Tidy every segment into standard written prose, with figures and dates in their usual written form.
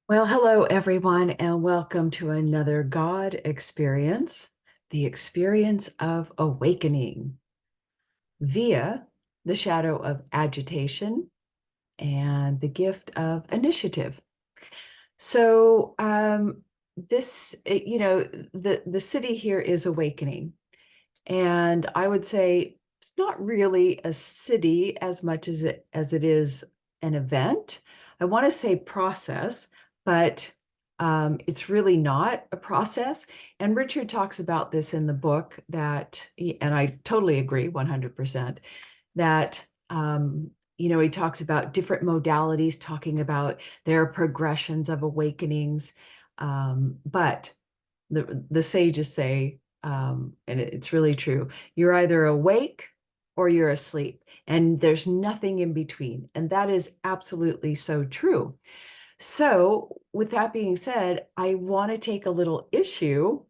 Well, hello, everyone, and welcome to another God experience, the experience of awakening via the shadow of agitation and the gift of initiative. So, the city here is awakening, and I would say it's not really a city as much as it is an event. I want to say process, but it's really not a process. And Richard talks about this in the book and I totally agree 100%, that he talks about different modalities, talking about their progressions of awakenings. But the sages say, and it's really true, you're either awake or you're asleep, and there's nothing in between. And that is absolutely so true. So, with that being said, I want to take a little issue.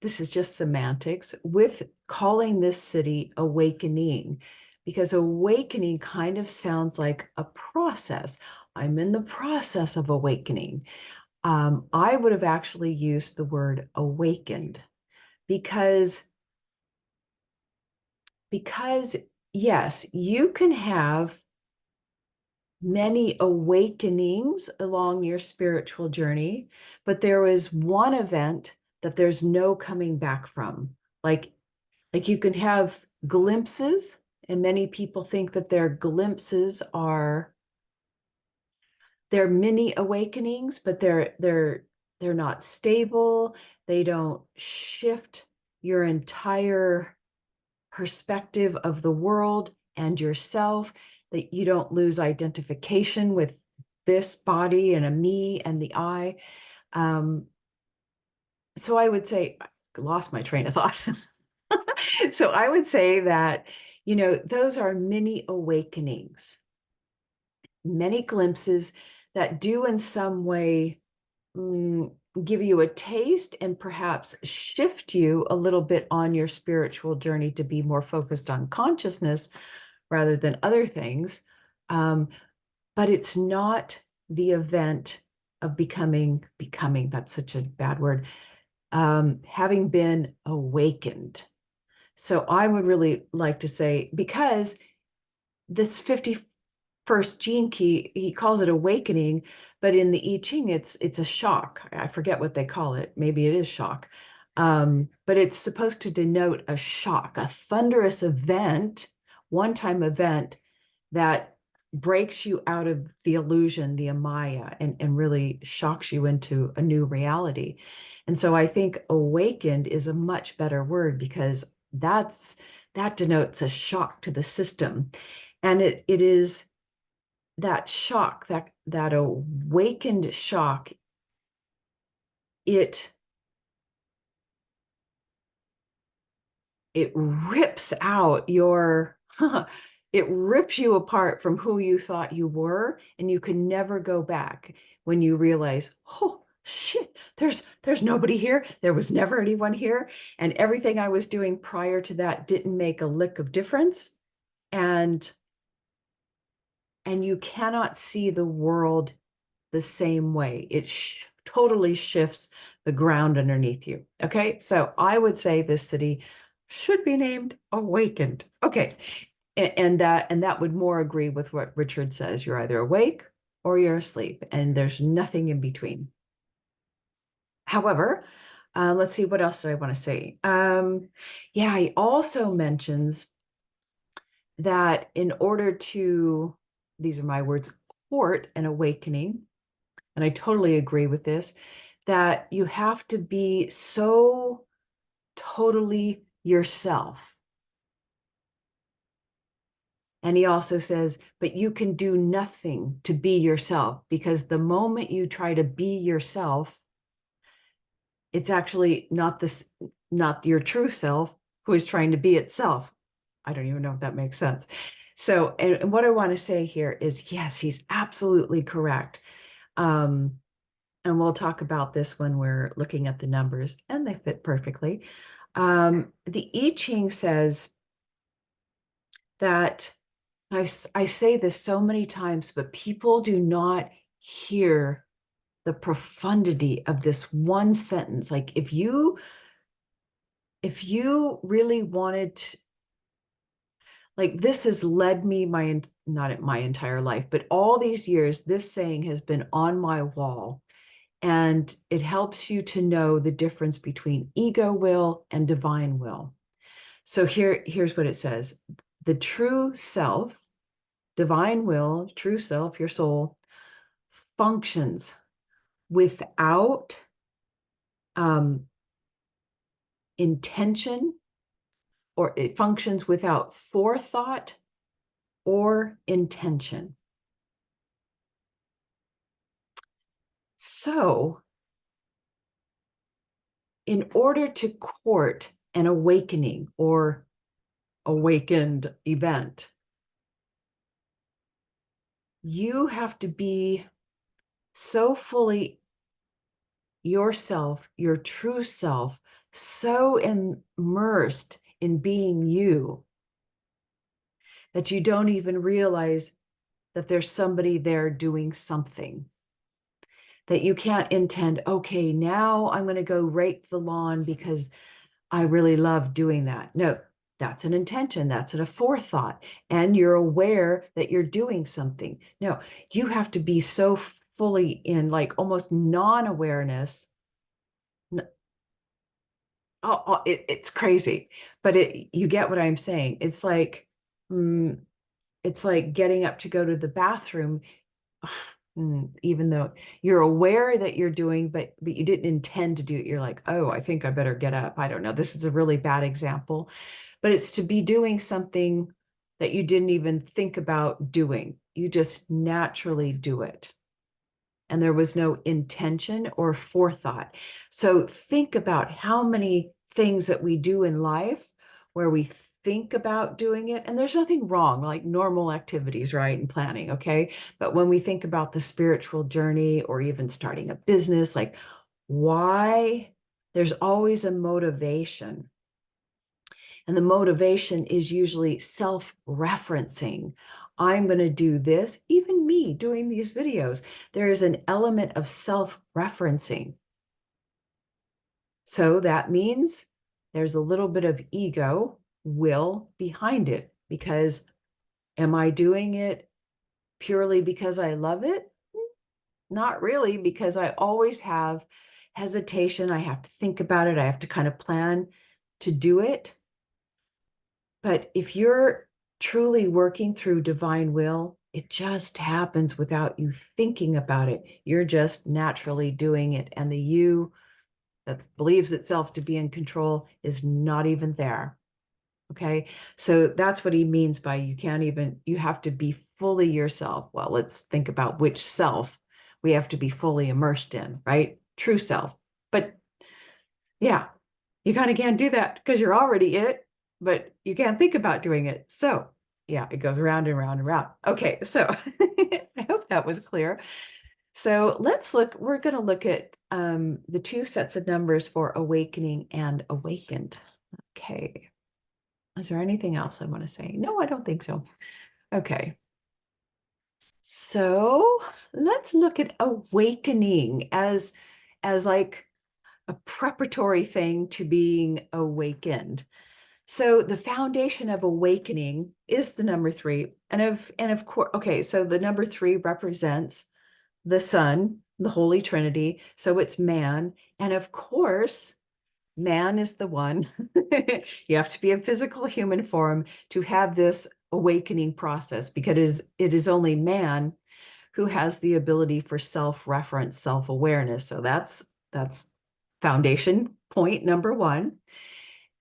This is just semantics with calling this city awakening, because awakening kind of sounds like a process. I'm in the process of awakening. I would have actually used the word awakened because because yes, you can have many awakenings along your spiritual journey, but there is one event that there's no coming back from. Like you can have glimpses, and many people think that their glimpses are they're mini awakenings, but they're not stable. They don't shift your entire perspective of the world and yourself, that you don't lose identification with this body and a me and the I. Um, so I would say, I lost my train of thought. So I would say that, those are mini awakenings, many glimpses that do in some way mm, give you a taste and perhaps shift you a little bit on your spiritual journey to be more focused on consciousness rather than other things. Um, but it's not the event of becoming, that's such a bad word, having been awakened. So I would really like to say, because this 51st gene key, he calls it awakening, but in the I Ching, it's a shock. I forget what they call it. Maybe it is shock. But it's supposed to denote a shock, a thunderous event, one-time event that breaks you out of the illusion, the Amaya, and really shocks you into a new reality. And so I think awakened is a much better word, because that denotes a shock to the system. And it is that shock, that awakened shock, it it rips out your it rips you apart from who you thought you were, and you can never go back when you realize, oh shit, there's nobody here, there was never anyone here, and everything I was doing prior to that didn't make a lick of difference. And you cannot see the world the same way. It totally shifts the ground underneath you. Okay, so I would say this city should be named Awakened. Okay, and that would more agree with what Richard says. You're either awake or you're asleep, and there's nothing in between. However, let's see, what else do I want to say? Yeah, he also mentions that in order to, these are my words, court an awakening, and I totally agree with this, that you have to be so totally yourself. And he also says, but you can do nothing to be yourself, because the moment you try to be yourself, it's actually not your true self who is trying to be itself. I don't even know if that makes sense. So, and what I want to say here is, yes, he's absolutely correct. Um, and we'll talk about this when we're looking at the numbers, and they fit perfectly. The I Ching says that, I say this so many times, but people do not hear the profundity of this one sentence. Like if you really wanted like this has led me not my entire life, but all these years, this saying has been on my wall. And it helps you to know the difference between ego will and divine will. So here's what it says. The true self, divine will, true self, your soul, functions without intention, or it functions without forethought or intention. So, in order to court an awakening or awakened event, you have to be so fully yourself, your true self, so immersed in being you that you don't even realize that there's somebody there doing something. That you can't intend, okay, now I'm going to go rake the lawn because I really love doing that. No, that's an intention. That's a forethought. And you're aware that you're doing something. No, you have to be so fully in like almost non-awareness. It's crazy, but you get what I'm saying. It's like getting up to go to the bathroom, even though you're aware that you're doing, but you didn't intend to do it. You're like, oh, I think I better get up. I don't know. This is a really bad example, but it's to be doing something that you didn't even think about doing. You just naturally do it. And there was no intention or forethought. So think about how many things that we do in life where we think about doing it, and there's nothing wrong, like normal activities, right? And planning, okay? But when we think about the spiritual journey or even starting a business, like why there's always a motivation. And the motivation is usually self-referencing. I'm going to do this, even me doing these videos. There is an element of self-referencing. So that means there's a little bit of ego will behind it, because am I doing it purely because I love it? Not really, because I always have hesitation. I have to think about it. I have to kind of plan to do it. But if you're truly working through divine will, it just happens without you thinking about it. You're just naturally doing it. And the you that believes itself to be in control is not even there. Okay. So that's what he means by you have to be fully yourself. Well, let's think about which self we have to be fully immersed in, right? True self. But yeah, you kind of can't do that because you're already it, but you can't think about doing it. So yeah, it goes around and round and round. Okay, so I hope that was clear. So we're going to look at the two sets of numbers for awakening and awakened. Okay. Is there anything else I want to say? No, I don't think so. Okay. So let's look at awakening as like a preparatory thing to being awakened. So the foundation of awakening is the number 3. And of course, okay, so the number 3 represents the Son, the Holy Trinity. So it's man. And of course, man is the one. You have to be in physical human form to have this awakening process, because it is only man who has the ability for self-reference, self-awareness. So that's foundation point number 1.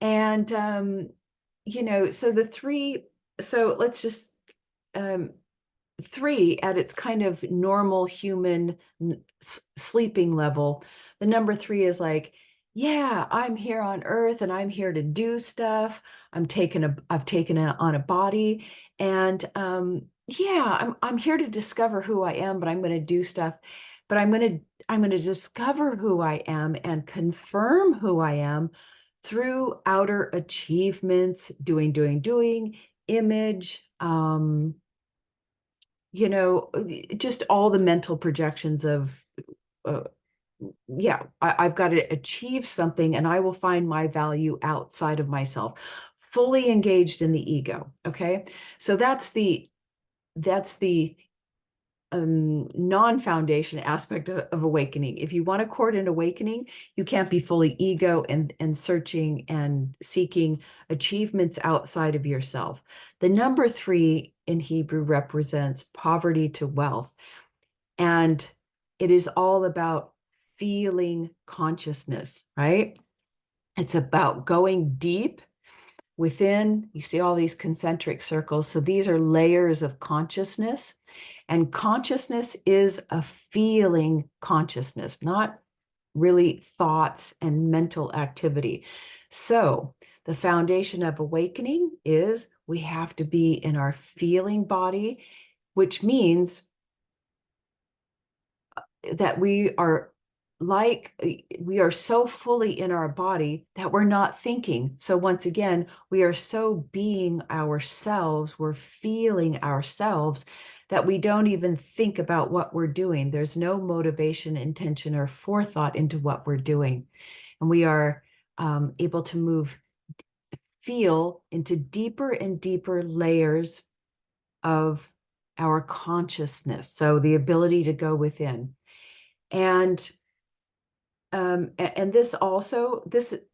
And so let's just 3 at its kind of normal human sleeping level. The number 3 is like, yeah, I'm here on earth and I'm here to do stuff. I've taken on a body, and yeah, I'm here to discover who I am, but I'm going to do stuff. But I'm going to discover who I am and confirm who I am through outer achievements, doing, image, just all the mental projections of yeah, I've got to achieve something, and I will find my value outside of myself, fully engaged in the ego. Okay, so that's the non-foundation aspect of awakening. If you want to court an awakening, you can't be fully ego and searching and seeking achievements outside of yourself. The number 3 in Hebrew represents poverty to wealth, and it is all about feeling consciousness, right? It's about going deep within. You see all these concentric circles. So these are layers of consciousness. And consciousness is a feeling consciousness, not really thoughts and mental activity. So the foundation of awakening is we have to be in our feeling body, which means that we are so fully in our body that we're not thinking. So once again, we are so being ourselves, we're feeling ourselves, that we don't even think about what we're doing. There's no motivation, intention, or forethought into what we're doing. And we are able to feel into deeper and deeper layers of our consciousness. So the ability to go within. And this also,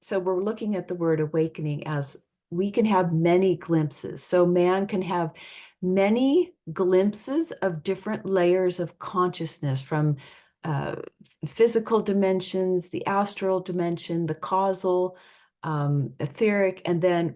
so we're looking at the word awakening as we can have many glimpses. So man can have many glimpses of different layers of consciousness, from physical dimensions, the astral dimension, the causal, etheric, and then,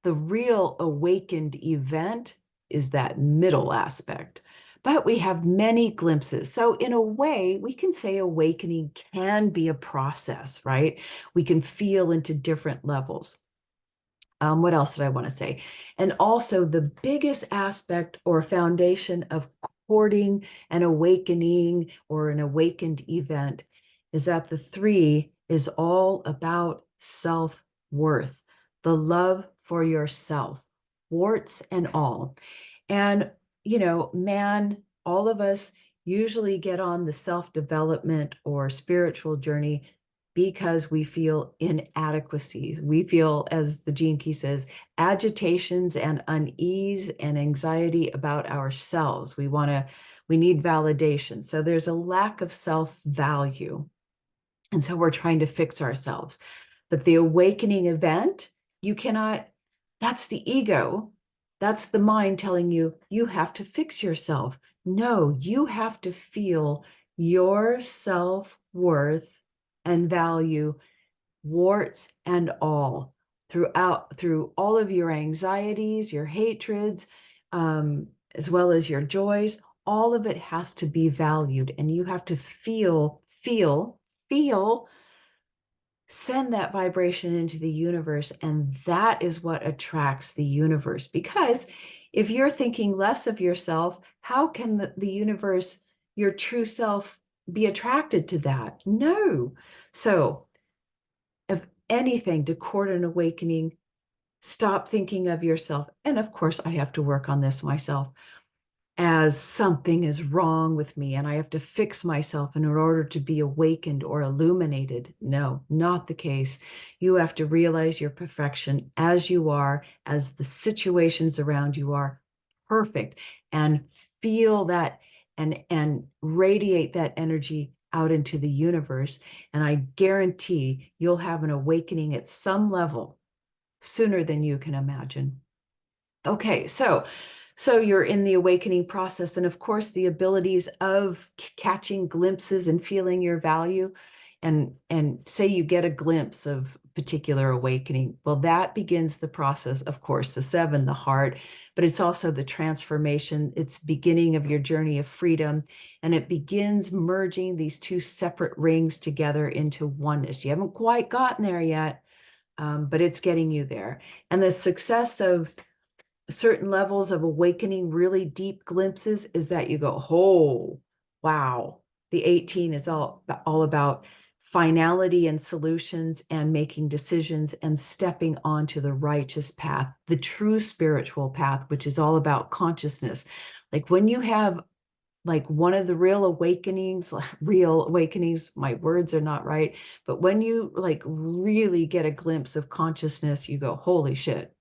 the real awakened event is that middle aspect. But we have many glimpses. So in a way, we can say awakening can be a process, right? We can feel into different levels. What else did I want to say? And also the biggest aspect or foundation of courting an awakening or an awakened event is that the 3 is all about self-worth, the love for yourself, warts and all. And, man, all of us usually get on the self-development or spiritual journey because we feel inadequacies. We feel, as the Gene Key says, agitations and unease and anxiety about ourselves. We need validation. So there's a lack of self-value. And so we're trying to fix ourselves. But the awakening event, that's the ego. That's the mind telling you, you have to fix yourself. No, you have to feel your self-worth and value, warts and all, through all of your anxieties, your hatreds, as well as your joys. All of it has to be valued, and you have to feel, send that vibration into the universe, and that is what attracts the universe. Because if you're thinking less of yourself, how can the universe, your true self, be attracted to that? No. So if anything, to court an awakening, stop thinking of yourself. And of course, I have to work on this myself, as something is wrong with me and I have to fix myself in order to be awakened or illuminated. No, not the case. You have to realize your perfection as you are, as the situations around you are perfect, and feel that and radiate that energy out into the universe. And I guarantee you'll have an awakening at some level sooner than you can imagine. Okay, so you're in the awakening process, and of course the abilities of catching glimpses and feeling your value, and say you get a glimpse of particular awakening. Well, that begins the process, of course, the 7, the heart, but it's also the transformation. It's beginning of your journey of freedom, and it begins merging these 2 separate rings together into oneness. You haven't quite gotten there yet, but it's getting you there. And the success of certain levels of awakening, really deep glimpses, is that you go, oh, wow. The 18 is all about finality and solutions and making decisions and stepping onto the righteous path, the true spiritual path, which is all about consciousness. Like when you have like one of the real awakenings, real awakenings, my words are not right, but when you like really get a glimpse of consciousness, you go, holy shit,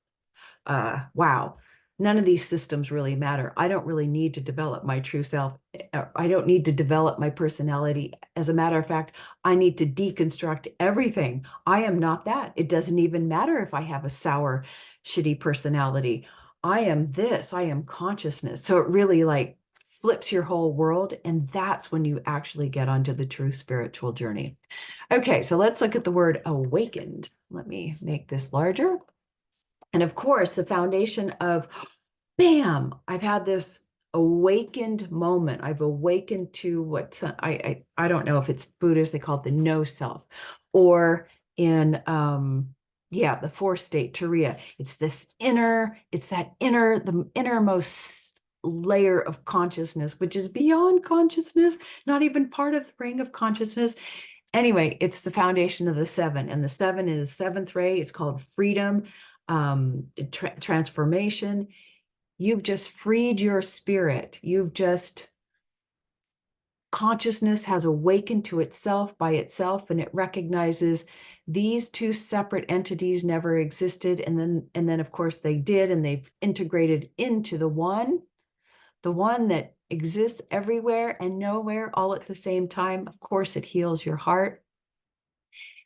wow, none of these systems really matter. I don't really need to develop my true self. I don't need to develop my personality. As a matter of fact, I need to deconstruct everything. I am not that. It doesn't even matter if I have a sour, shitty personality. I am this, I am consciousness. So it really like flips your whole world. And that's when you actually get onto the true spiritual journey. Okay, so let's look at the word awakened. Let me make this larger. And of course, the foundation of bam, I've had this awakened moment. I've awakened to what I don't know if it's Buddhist, they call it the no self, or in yeah, the fourth state, Turiya. It's this inner, it's that inner, the innermost layer of consciousness, which is beyond consciousness, not even part of the ring of consciousness. Anyway, it's the foundation of the seven, and the seven is seventh ray. It's called freedom, transformation. You've just freed your spirit. You've just, consciousness has awakened to itself by itself, and it recognizes these two separate entities never existed. And then of course they did, and they've integrated into the one that exists everywhere and nowhere all at the same time. Of course, it heals your heart.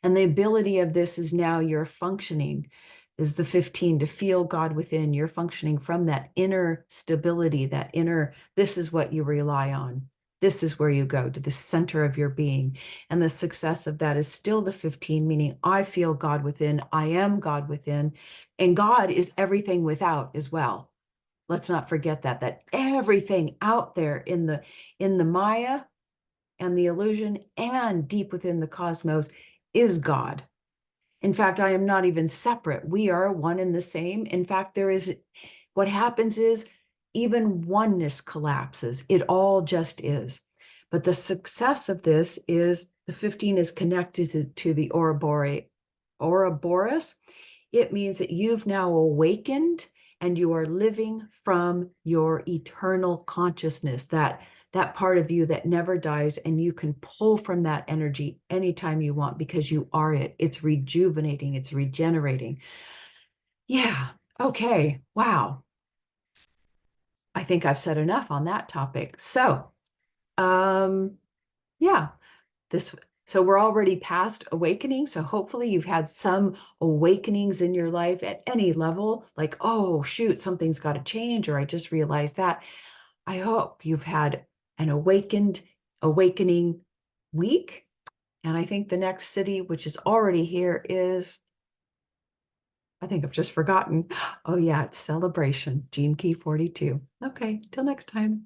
And the ability of this is now you're functioning, is the 15, to feel God within. You're functioning from that inner stability, that inner, this is what you rely on. This is where you go to the center of your being. And the success of that is still the 15, meaning I feel God within, I am God within, and God is everything without as well. Let's not forget that everything out there in the Maya and the illusion and deep within the cosmos is God. In fact, I am not even separate. We are one and the same. In fact, what happens is even oneness collapses. It all just is. But the success of this is the 15 is connected to the Ouroboros. It means that you've now awakened and you are living from your eternal consciousness, that part of you that never dies, and you can pull from that energy anytime you want because you are it. It's rejuvenating, it's regenerating. Yeah. Okay. Wow. I think I've said enough on that topic. So, yeah, this so we're already past awakening. So hopefully you've had some awakenings in your life at any level, like, oh, shoot, something's got to change, or I just realized that. I hope you've had an awakening week. And I think the next city, which is already here, is, I think I've just forgotten. Oh, yeah, it's Celebration, Gene Key 42. Okay, till next time.